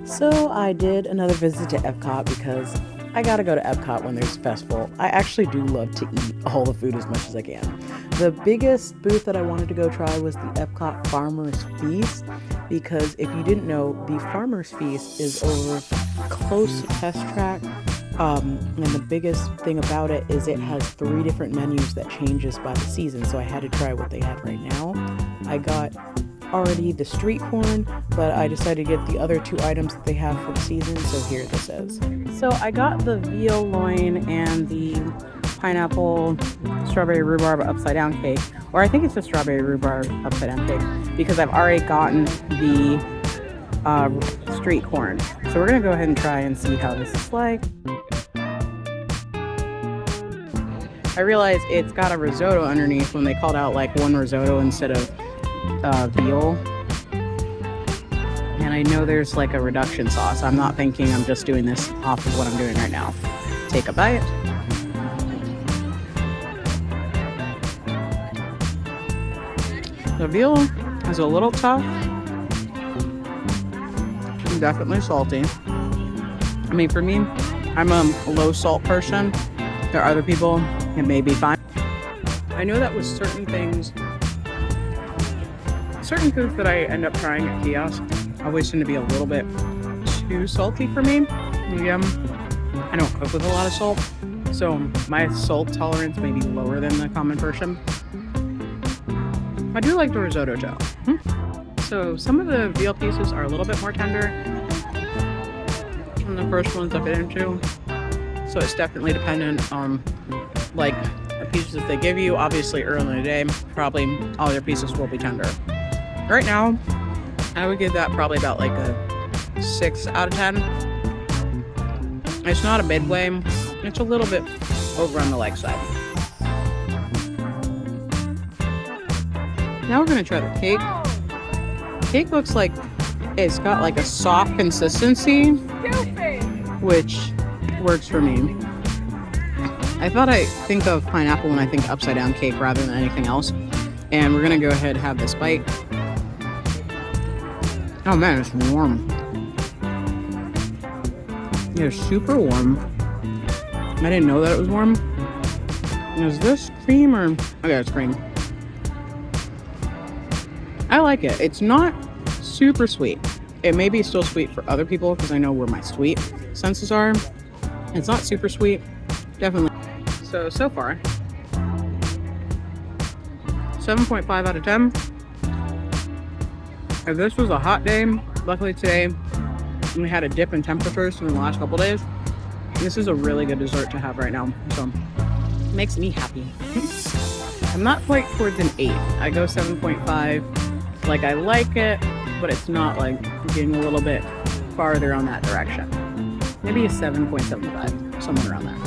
So I did another visit to Epcot because I gotta go to Epcot when there's a festival. I actually do love to eat all the food as much as I can. The biggest booth that I wanted to go try was the Epcot Farmer's Feast, because if you didn't know, the Farmer's Feast is over close to Test Track. And the biggest thing about it is it has 3 different menus that changes by the season, so I had to try what they had right now. I got already the street corn, but I decided to get the other 2 items that they have for the season, so here this is. So I got the veal loin and the pineapple strawberry rhubarb upside down cake, or I think it's a strawberry rhubarb upside down cake, because I've already gotten the street corn. So we're gonna go ahead and try and see how this is like. I realized it's got a risotto underneath when they called out like one risotto instead of veal. And I know there's like a reduction sauce. I'm not thinking I'm just doing this off of what I'm doing right now. Take a bite. The veal is a little tough. Definitely salty. I mean, for me, I'm a low salt person. There are other people, it may be fine. I know that with certain things, certain foods that I end up trying at kiosks always tend to be a little bit too salty for me. I don't cook with a lot of salt, so my salt tolerance may be lower than the common person. I do like the risotto dough. So some of the veal pieces are a little bit more tender than the first ones I've been into. So it's definitely dependent on like the pieces that they give you. Obviously early in the day, probably all their pieces will be tender. Right now, I would give that probably about like a 6 out of 10. It's not a midway, it's a little bit over on the leg side. Now we're gonna try the cake. Cake looks like it's got like a soft consistency, which works for me. I thought I think of pineapple when I think upside down cake rather than anything else. And we're gonna go ahead and have this bite. Oh man, it's warm. It's super warm. I didn't know that it was warm. Is this cream or? Okay, it's cream. I like it. It's not super sweet. It may be still sweet for other people because I know where my sweet senses are. It's not super sweet, definitely. So far, 7.5 out of 10. If this was a hot day, luckily today we had a dip in temperatures in the last couple days. This is a really good dessert to have right now, so it makes me happy. I'm not quite towards an 8. I go 7.5. Like, I like it, but it's not like getting a little bit farther on that direction. Maybe a 7.75, somewhere around there.